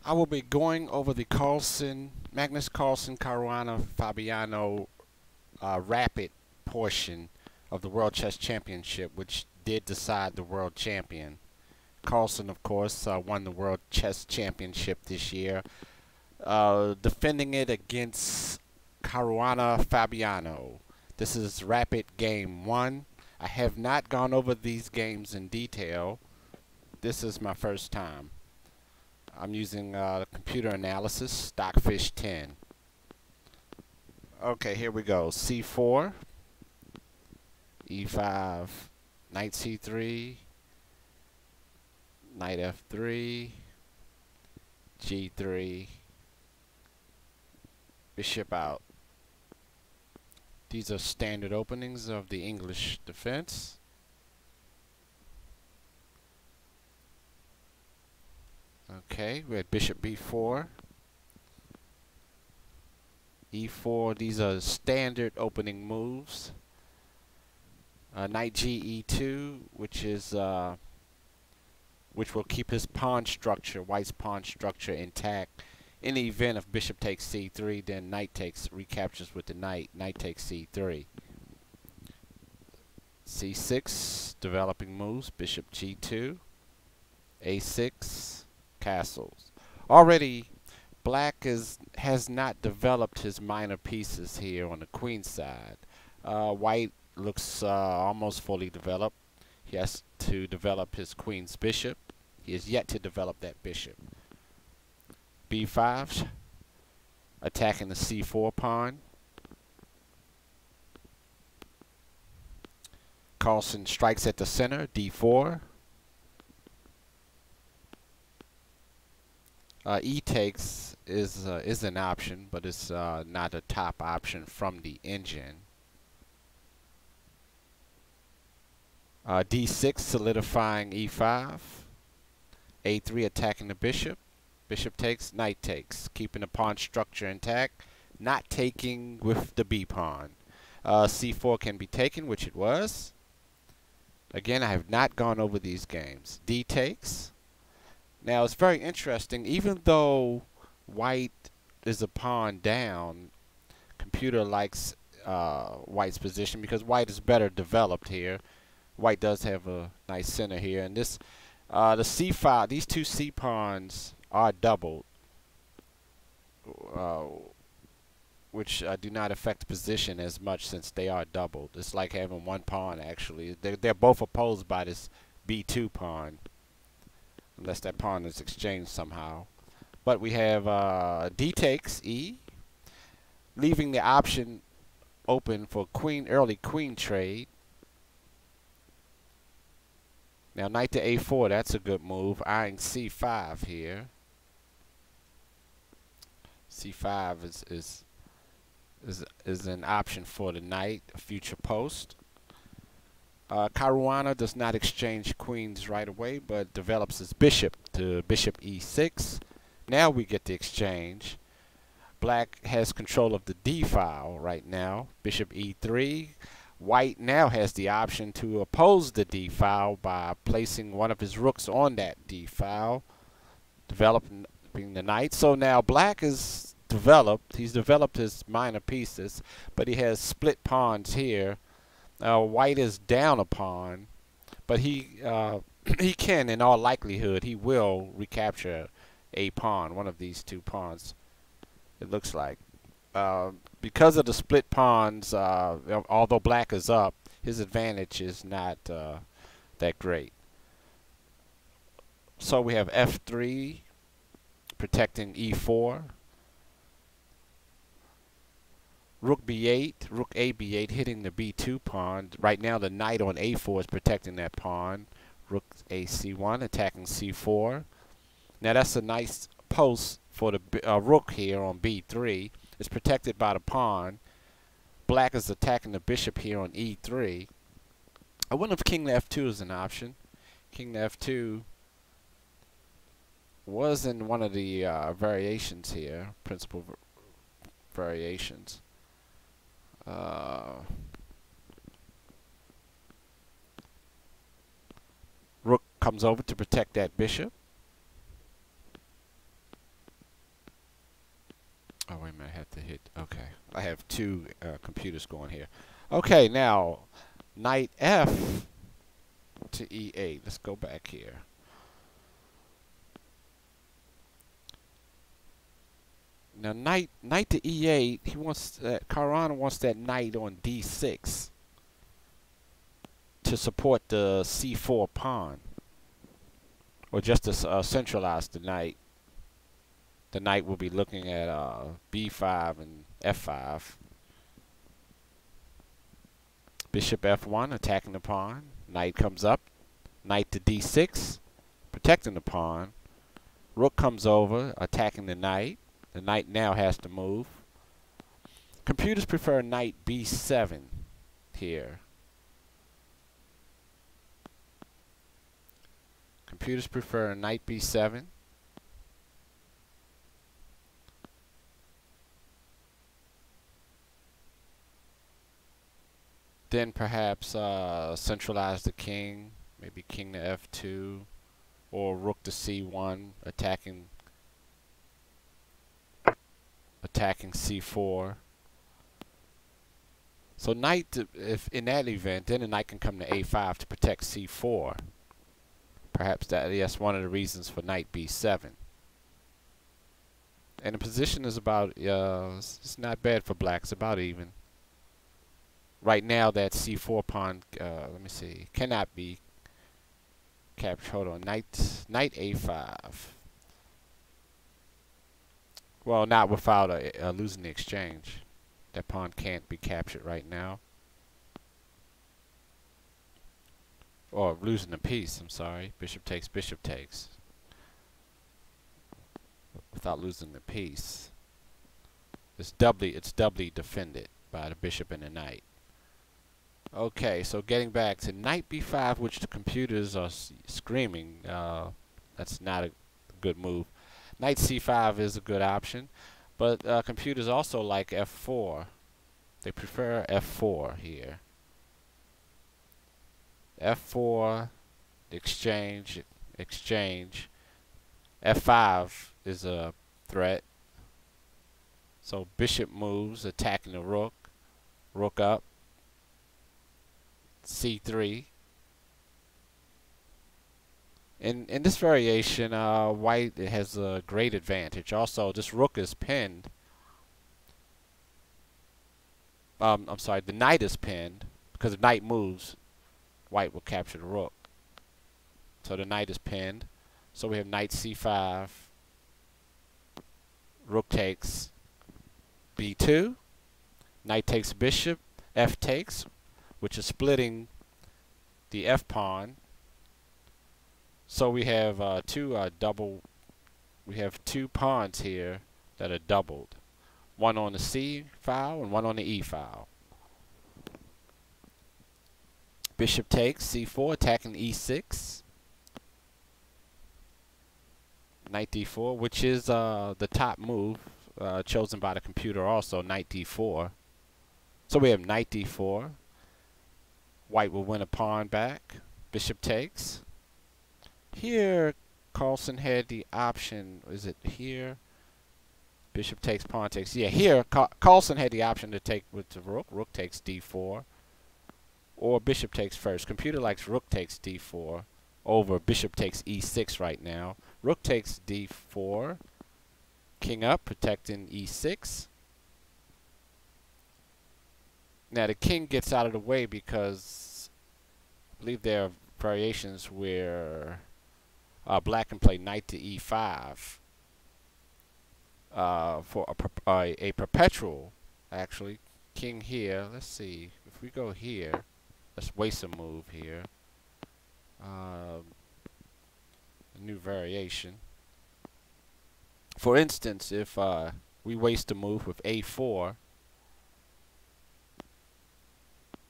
I will be going over the Magnus Carlsen-Caruana Fabiano rapid portion of the World Chess Championship, which did decide the world champion. Carlsen, of course, won the World Chess Championship this year, defending it against Caruana Fabiano. This is rapid game 1. I have not gone over these games in detail. This is my first time. I'm using computer analysis, Stockfish 10. Okay, here we go. C4, E5, Knight C3, Knight F3, G3, Bishop out. These are standard openings of the English defense. Okay, we had Bishop B4, E4. These are standard opening moves. Knight G E2, which will keep his pawn structure, White's pawn structure, intact. In the event of Bishop takes C3, then Knight recaptures with the Knight. Knight takes C3. C6, developing moves. Bishop G2, A6. Castles. Already, Black has not developed his minor pieces here on the queen side. White looks almost fully developed. He has to develop his queen's bishop. He has yet to develop that bishop. B5, attacking the C4 pawn. Carlsen strikes at the center. D4. E takes is an option, but it's not a top option from the engine. D6, solidifying E5. A3, attacking the bishop. Bishop takes, Knight takes, keeping the pawn structure intact, not taking with the B pawn. C4 can be taken, which it was. Again, I have not gone over these games. D takes. Now, it's very interesting. Even though White is a pawn down, computer likes White's position because White is better developed here. White does have a nice center here, and this the C5. These two C pawns are doubled, which do not affect the position as much since they are doubled. It's like having one pawn actually. They're both opposed by this B2 pawn, unless that pawn is exchanged somehow. But we have D takes E, leaving the option open for early queen trade. Now Knight to A4, that's a good move. Eyeing C5 here. C5 is an option for the knight, a future post. Caruana does not exchange queens right away, but develops his bishop to Bishop E6. Now we get the exchange. Black has control of the D file right now. Bishop E3. White now has the option to oppose the D file by placing one of his rooks on that D file, developing the knight. So now Black is developed. He's developed his minor pieces, but he has split pawns here. White is down a pawn, but he can, in all likelihood, he will recapture a pawn, one of these two pawns, it looks like. Because of the split pawns, although Black is up, his advantage is not that great. So we have F3 protecting E4. Rook B8, Rook A B8 hitting the B2 pawn. Right now the knight on A4 is protecting that pawn. Rook A C1 attacking C4. Now that's a nice post for the rook here on B3. It's protected by the pawn. Black is attacking the bishop here on E3. I wonder if King to F2 is an option. King to F2 was in one of the variations here, principal variations. Rook comes over to protect that bishop. Oh, wait a minute, I have to hit, okay. I have two computers going here. Okay, now, knight F to E8. Let's go back here. Now, knight to E8, he wants that, Caruana wants that knight on D6 to support the C4 pawn. Or just to centralize the knight. The knight will be looking at B5 and F5. Bishop F1, attacking the pawn. Knight comes up. Knight to D6, protecting the pawn. Rook comes over, attacking the knight. The knight now has to move. Computers prefer knight B7 here. Computers prefer knight B7. Then perhaps centralize the king, maybe king to F2, or rook to C1, attacking C4. So knight, if in that event, then the knight can come to A5 to protect C4. Perhaps that's one of the reasons for knight B7. And the position is about, it's not bad for black, it's about even. Right now that C4 pawn, let me see, cannot be captured. Hold on, knight A5. Well, not without losing the exchange. That pawn can't be captured right now. Or losing the piece, I'm sorry. Bishop takes, without losing the piece. It's doubly defended by the bishop and the knight. Okay, so getting back to knight B5, which the computers are screaming, that's not a good move. Knight C5 is a good option, but computers also like F4. They prefer F4 here. F4, exchange. F5 is a threat. So bishop moves, attacking the rook. Rook up. C3. In this variation, white has a great advantage. Also, this rook is pinned. I'm sorry, the knight is pinned because the knight moves. White will capture the rook. So the knight is pinned. So we have knight C5. Rook takes B2. Knight takes bishop. F takes, which is splitting the F pawn. So we have we have two pawns here that are doubled. One on the C file and one on the E file. Bishop takes C4, attacking E6. Knight D4, which is the top move chosen by the computer also, Knight D4. So we have Knight D4. White will win a pawn back. Bishop takes. Here, Carlsen had the option, is it here? Bishop takes, pawn takes. Yeah, here, Carlsen had the option to take with the rook. Rook takes D4. Or bishop takes first. Computer likes rook takes D4 over bishop takes E6 right now. Rook takes D4. King up, protecting E6. Now the king gets out of the way because I believe there are variations where black can play knight to E5 for a perpetual, actually. King here. Let's see. If we go here, let's waste a move here. A new variation. For instance, if we waste a move with A4,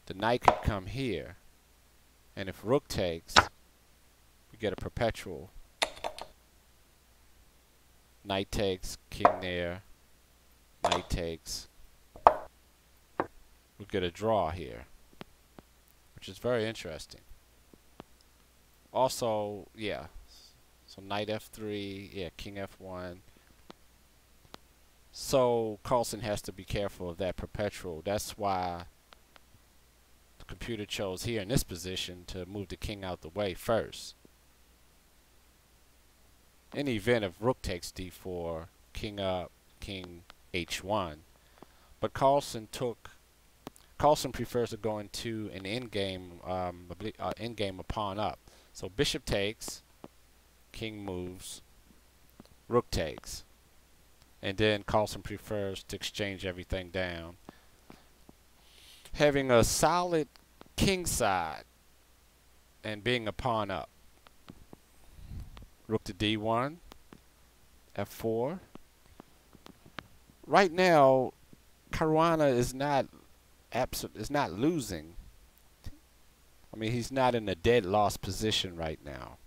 the knight could come here. And if rook takes, we get a perpetual. Knight takes, king there, knight takes. We'll get a draw here, which is very interesting. Also, yeah, so knight F3, yeah, king F1, So Carlsen has to be careful of that perpetual. That's why the computer chose here in this position to move the king out the way first. In the event of rook takes d4, king up, king h1. But Carlsen prefers to go into an endgame a pawn up. So bishop takes, king moves, rook takes. And then Carlsen prefers to exchange everything down. Having a solid king side and being a pawn up. Rook to d1, f4. Right now, Caruana is not losing. I mean, he's not in a dead loss position right now.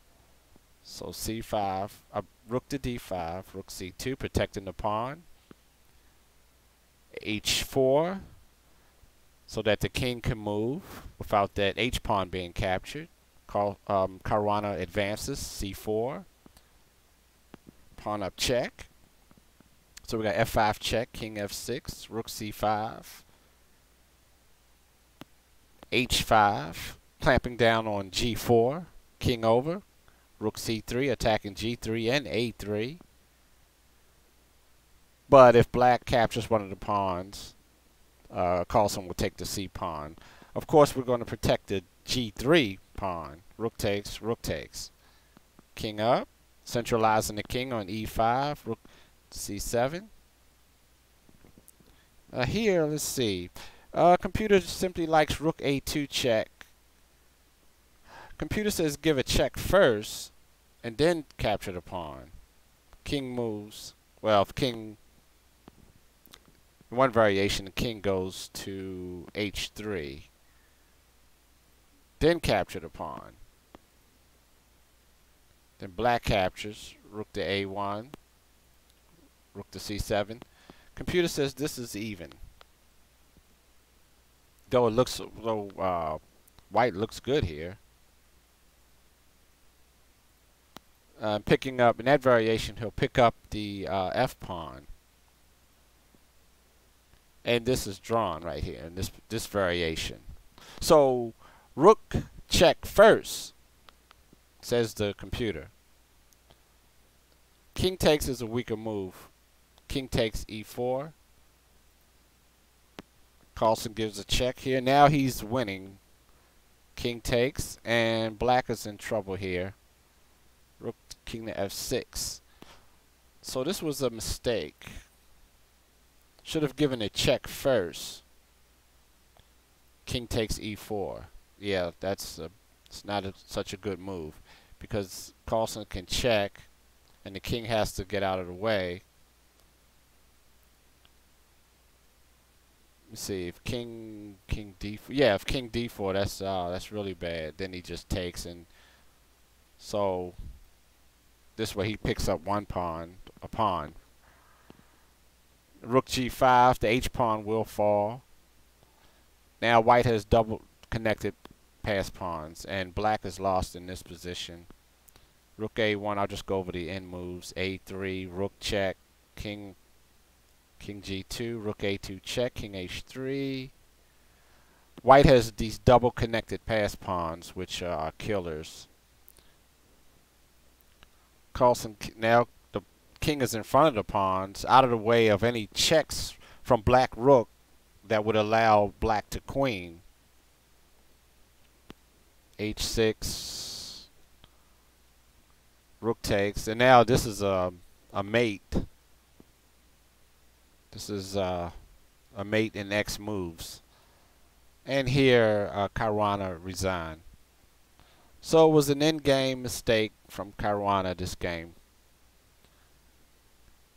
So c5, rook to d5, rook c2, protecting the pawn. h4, so that the king can move without that h-pawn being captured. Caruana advances, c4. Pawn up check. So we got f5 check, king f6, rook c5. h5, clamping down on g4, king over. Rook c3, attacking g3 and a3. But if black captures one of the pawns, Carlsen will take the c pawn. Of course, we're going to protect the g3 pawn. Rook takes, rook takes. King up, centralizing the king on e5, rook c7. Here, let's see. Computer simply likes rook a2 check. Computer says give a check first and then capture the pawn. King moves. Well, if king, one variation, the king goes to h3. Then capture the pawn. Then black captures, rook to a1, rook to c7. Computer says this is even. Though white looks good here. Picking up, in that variation, he'll pick up the f-pawn. And this is drawn right here in this variation. So, rook check first, says the computer. King takes is a weaker move. King takes e4. Carlsen gives a check here. Now he's winning. King takes, and black is in trouble here. Rook king to f6. So this was a mistake. Should have given a check first. King takes e4. Yeah, it's not such a good move because Carlsen can check, and the king has to get out of the way. Let's see if king d4. Yeah, if king d4, that's really bad. Then he just takes, and so this way he picks up a pawn. Rook g5, the h-pawn will fall. Now white has double connected pass pawns, and black is lost in this position. Rook a1, I'll just go over the end moves. a3, rook check, king g2, rook a2 check, king h3. White has these double connected pass pawns, which are killers. Carlsen, now the king is in front of the pawns, out of the way of any checks from black rook that would allow black to queen. h6, rook takes, and now this is a mate. This is a mate in X moves. And here Caruana resigned. So it was an endgame mistake from Caruana this game.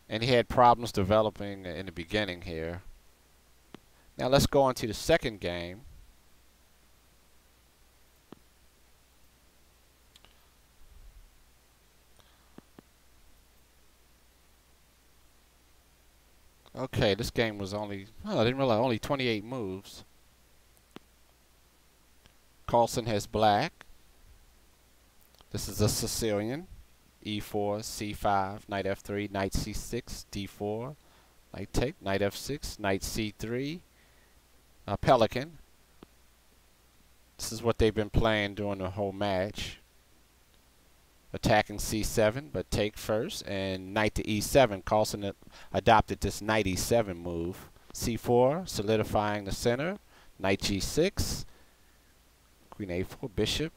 And he had problems developing in the beginning here. Now let's go on to the second game. Okay, this game was only, I didn't realize, only 28 moves. Carlsen has black. This is a Sicilian. e4, c5, knight f3, knight c6, d4, Knight take, knight f6, knight c3, pelican. This is what they've been playing during the whole match. Attacking c7, but take first, and knight to e7. Carlsen adopted this knight e7 move. c4, solidifying the center. Knight g6, queen a4, bishop.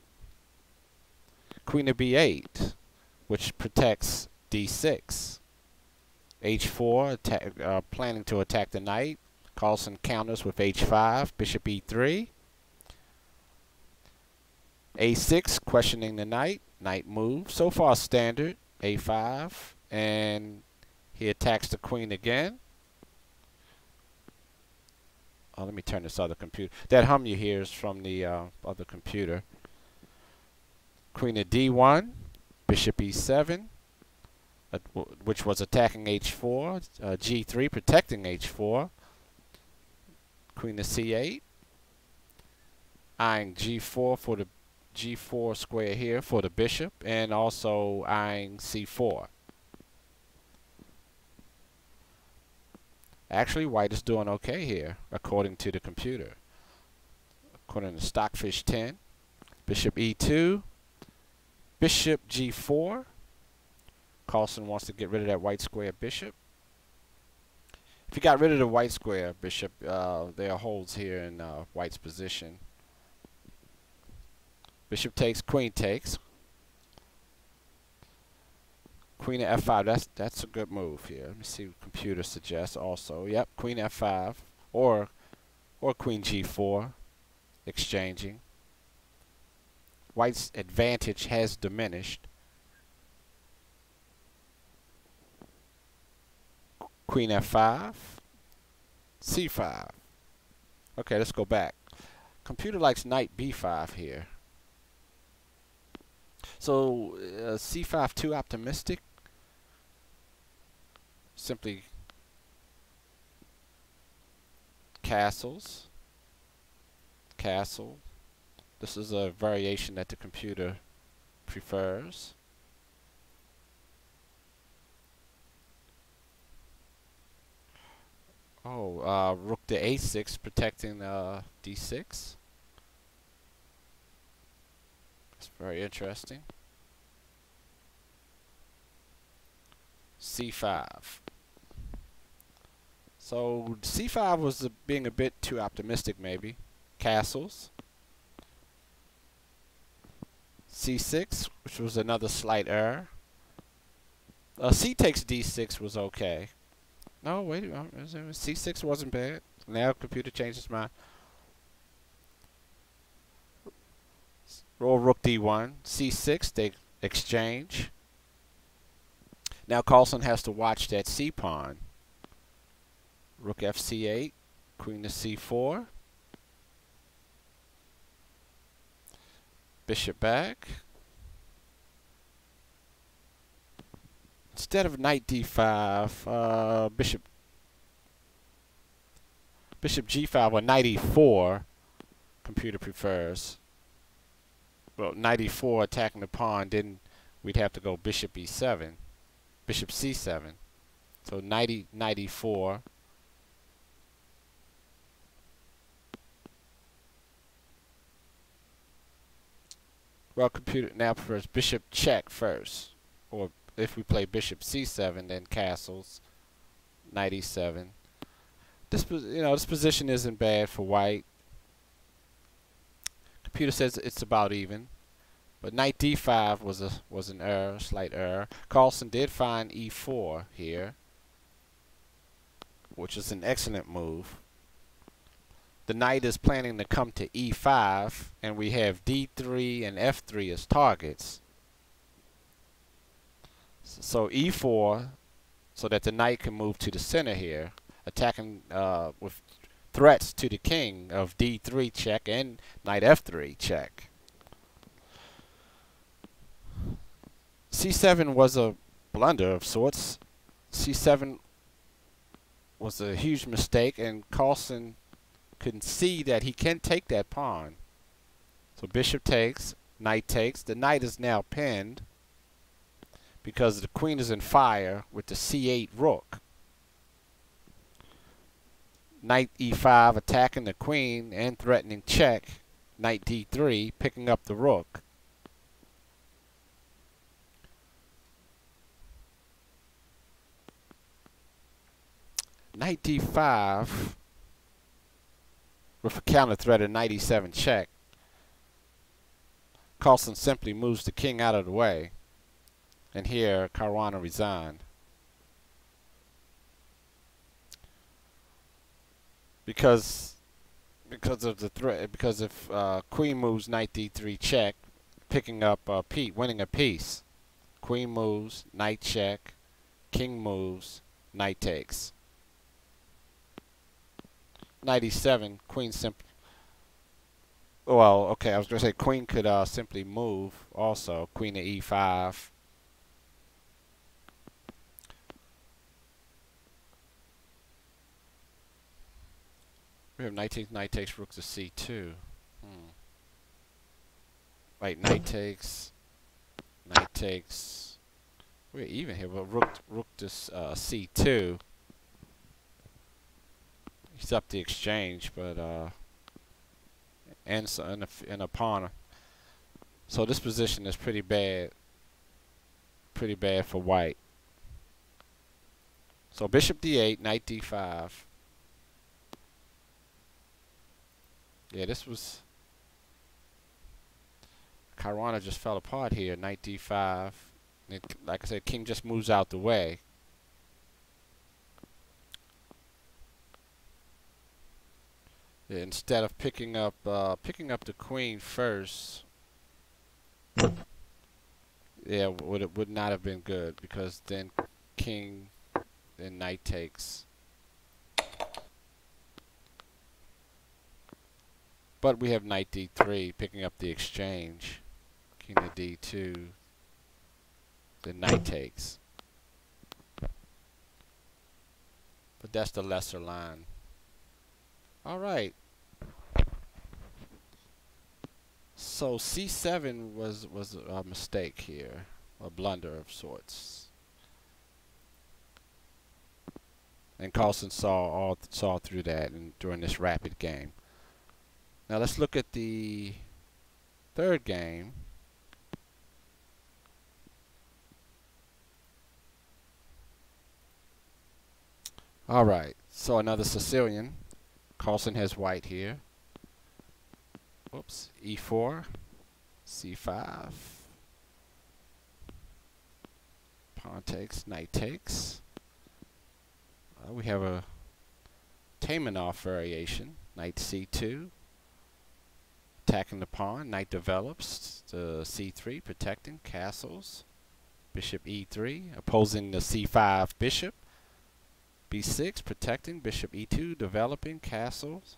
Queen of b8, which protects d6. h4, planning to attack the knight. Carlsen counters with h5, bishop e3. a6, questioning the knight. Knight move. So far standard. a5. And he attacks the queen again. Oh, let me turn this other computer. That hum you hear is from the other computer. Queen of d1. Bishop e7. Which was attacking h4. g3, protecting h4. Queen of c8. Eyeing g4 for the g4 square here for the bishop, and also eyeing c4. Actually, white is doing okay here, according to the computer. According to Stockfish 10. Bishop e2. Bishop g4. Carlsen wants to get rid of that white square bishop. If you got rid of the white square bishop, there are holes here in white's position. Bishop takes, queen takes. Queen of f5, that's a good move here. Let me see what computer suggests also. Yep, queen f5 or queen g4, exchanging. White's advantage has diminished. Queen f5, c5. Okay, let's go back. Computer likes knight b5 here. So c5 too optimistic. Simply castles. Castle. This is a variation that the computer prefers. Oh, rook to a6, protecting d6. It's very interesting. c5. So c5 was being a bit too optimistic, maybe. Castles. c6, which was another slight error. C takes d6 was okay. No, wait, c6 wasn't bad. Now computer changed its mind. Roll rook d1, c6, they exchange. Now Carlsen has to watch that c pawn. Rook fc8, queen to c4. Bishop back. Instead of knight d5, bishop g5 or knight e4, computer prefers. Well, knight e4 attacking the pawn, then we'd have to go bishop e7, bishop c7. So knight e4. Well, computer now prefers bishop check first, or if we play bishop c7, then castles, knight e7. This position isn't bad for white. Computer says it's about even, but knight d5 was an error, slight error. Carlsen did find e4 here, which is an excellent move. The knight is planning to come to e5, and we have d3 and f3 as targets. So e4, so that the knight can move to the center here, attacking with threats to the king of d3 check and knight f3 check. c7 was a blunder of sorts. c7 was a huge mistake, and Carlsen couldn't see that he can take that pawn. So bishop takes, knight takes. The knight is now pinned because the queen is in fire with the c8 rook. Knight e5 attacking the queen and threatening check. Knight d3 picking up the rook. Knight d5 with a counter threat of knight e7 check. Carlsen simply moves the king out of the way. And here Caruana resigned. Because of the threat, because if queen moves knight d3 check, picking up winning a piece. Queen moves, knight check, king moves, knight takes. Knight e7, queen simply. Well, okay, I was gonna say queen could simply move also. Queen to e5. We have knight takes, rook to c2. Wait, knight takes. We're even here, but rook to c2. He's up the exchange, but and a pawn. So this position is pretty bad. Pretty bad for white. So bishop d8, knight d5. Yeah, this was. Caruana just fell apart here. Knight d5. Like I said, king just moves out the way. Yeah, instead of picking up the queen first, yeah, would not have been good, because then king, then knight takes. But we have knight d3 picking up the exchange. King to d2. Then knight takes. But that's the lesser line. All right. So c7 was a mistake here, a blunder of sorts. And Carlsen saw through that during this rapid game. Now let's look at the third game. All right, so another Sicilian. Carlsen has white here. Whoops, e4, c5. Pawn takes, knight takes. We have a Taimanov variation. Knight c2. Attacking the pawn. Knight develops to c3, protecting castles. Bishop e3, opposing the c5 bishop. b6, protecting. Bishop e2, developing castles.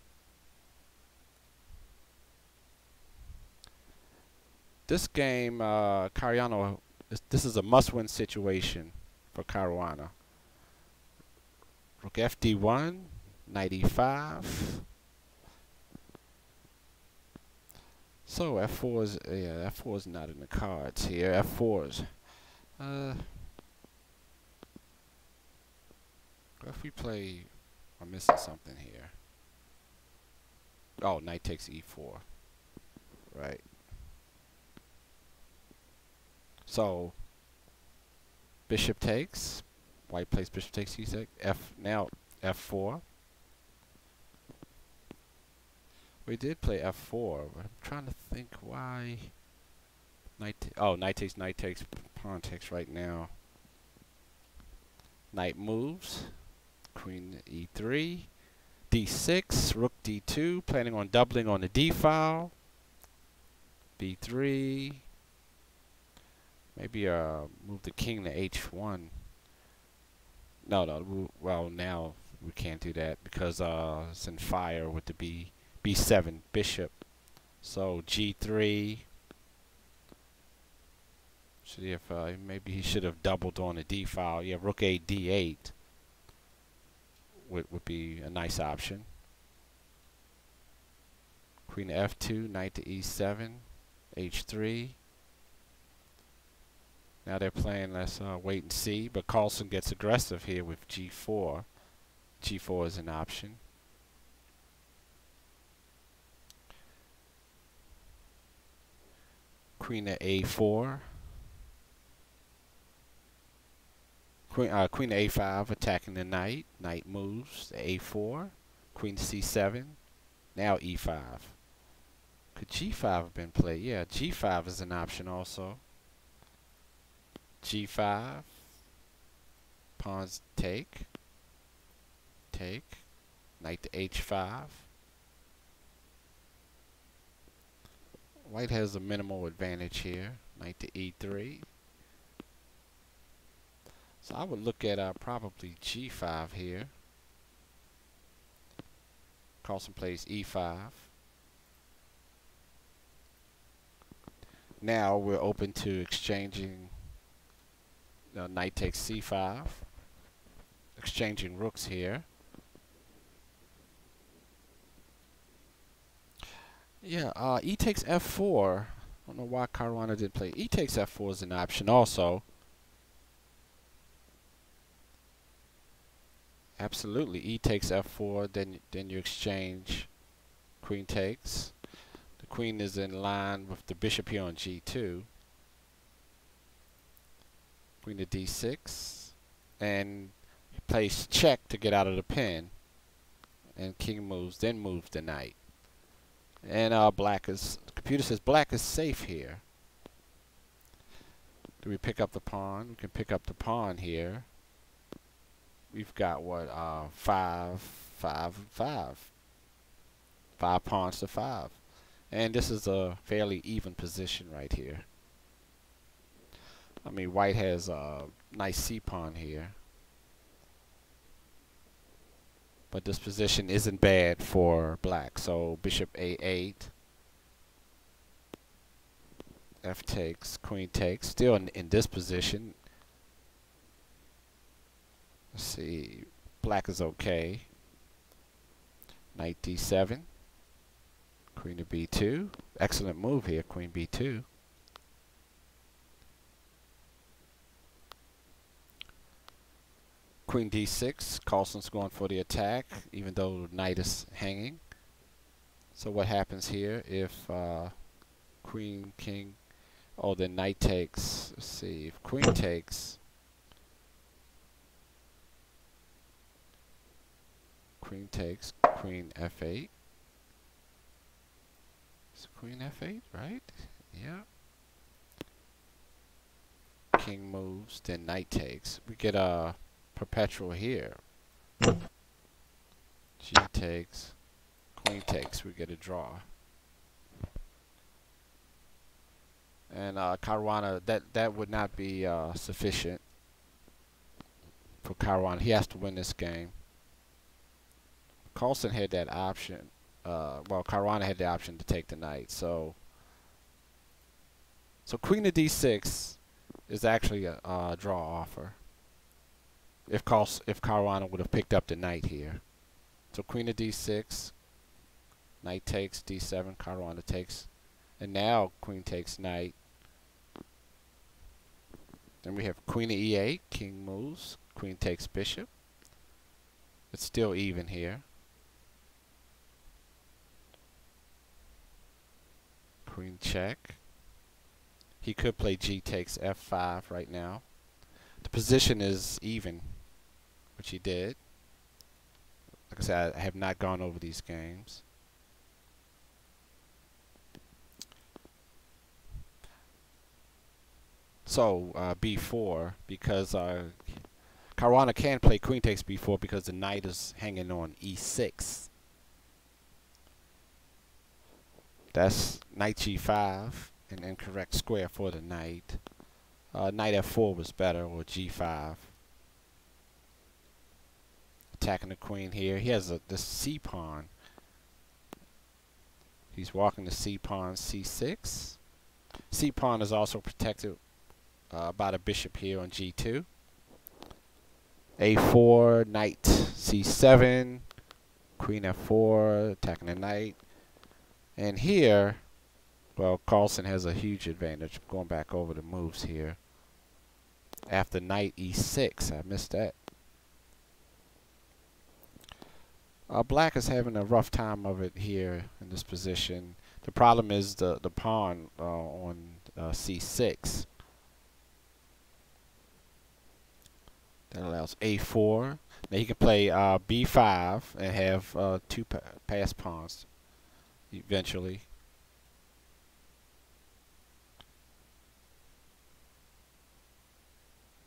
This game, Caruana, this is a must-win situation for Caruana. Rook fd1, knight e5. So f4 is, yeah, f4 is not in the cards here. f4 is, if we play, I'm missing something here. Oh, knight takes e4, right? So bishop takes, white plays bishop takes e6, now f4. We did play f4, but I'm trying to think why. Knight takes, pawn takes right now. Knight moves, queen e3, d6, rook d2, planning on doubling on the d file. b3. Maybe move the king to h1. No, well, now we can't do that because it's in fire with the b7 bishop. So g3. Should he have, maybe he should have doubled on the d file. Yeah, rook a d8 would be a nice option. Queen to f2, knight to e7, h3. Now they're playing, let's wait and see. But Carlsen gets aggressive here with g4. g4 is an option. Queen to A4. Queen to A5 attacking the knight. Knight moves to A4. Queen to C7. Now E5. Could G5 have been played? Yeah, G5 is an option also. G5. Pawns take. Take. Knight to H5. White has a minimal advantage here. Knight to E3. So I would look at probably G5 here. Carlsen plays E5. Now we're open to exchanging. Knight takes C5. Exchanging rooks here. Yeah, E takes F4. I don't know why Caruana didn't play. E takes F4 is an option also. Absolutely, E takes F4. Then you exchange. Queen takes. The queen is in line with the bishop here on G2. Queen to D6, and he plays check to get out of the pin. And king moves, then moves the knight. And the computer says black is safe here. Do we pick up the pawn? We can pick up the pawn here. We've got what, 5, 5, 5. 5 pawns to 5. And this is a fairly even position right here. I mean, white has a nice c-pawn here. But this position isn't bad for black. So bishop A8. F takes, queen takes. Still in this position. Let's see. Black is okay. Knight D7. Queen to B2. Excellent move here, queen B2. Queen D6. Carlsen's going for the attack, even though knight is hanging. So what happens here if queen, king... Oh, then knight takes. Let's see. If queen takes... Queen takes. Queen F8. It's queen F8, right? Yeah. King moves, then knight takes. We get a perpetual here. G takes. Queen takes. We get a draw. And Caruana, that would not be sufficient for Caruana. He has to win this game. Carlsen had that option. Well, Caruana had the option to take the knight. So queen to D6 is actually a draw offer. If Caruana would have picked up the knight here. So queen to D6, knight takes, D7, Caruana takes, and now queen takes knight. Then we have queen to E8, king moves, queen takes bishop. It's still even here. Queen check. He could play G takes F5 right now. The position is even, which he did. Like I said, I have not gone over these games. So B4, because Caruana can play queen takes B4 because the knight is hanging on E6. That's knight G5, an incorrect square for the knight. Knight F4 was better, or G5. Attacking the queen here. He has this C-pawn. He's walking the C-pawn C6. C-pawn is also protected by the bishop here on G2. A4, knight C7, queen F4, attacking the knight. And here, well, Carlsen has a huge advantage. Going back over the moves here. After knight E6, I missed that. Black is having a rough time of it here in this position. The problem is the pawn on c6. That allows a4. Now he can play b5 and have two pass pawns eventually.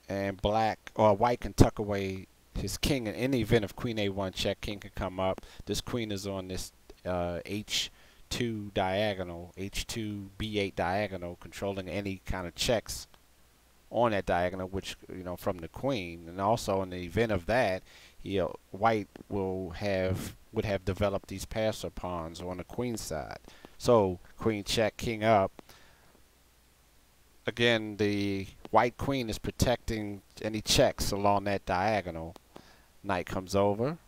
And black or white can tuck away his king. In the event of queen a1 check, king can come up. This queen is on this h2 diagonal, h2 b8 diagonal, controlling any kind of checks on that diagonal, which, you know, from the queen. And also in the event of that, white would have developed these passer pawns on the queen side. So queen check, king up. Again, the white queen is protecting any checks along that diagonal. Knight comes over,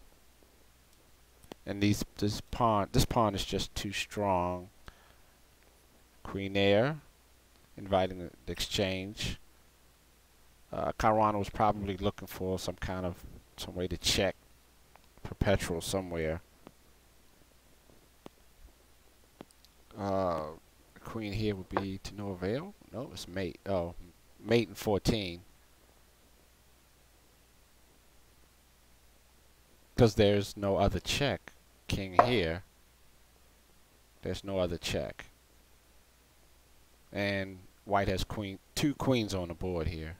and this pawn is just too strong. Queen there, inviting the exchange. Caruana was probably looking for some way to check perpetual somewhere. Queen here would be to no avail. No, it's mate. Oh, mate in 14. Because there's no other check. King here. There's no other check. And white has two queens on the board here.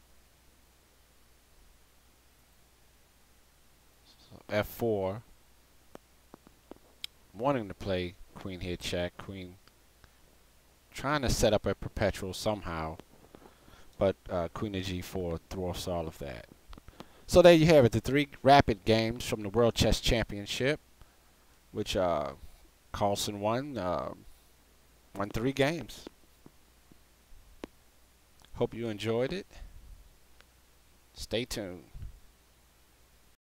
So f4. Wanting to play queen here check. Queen trying to set up a perpetual somehow. But queen to g4 thwarts all of that. So there you have it, the 3 rapid games from the World Chess Championship, which Carlsen won 3 games. Hope you enjoyed it. Stay tuned.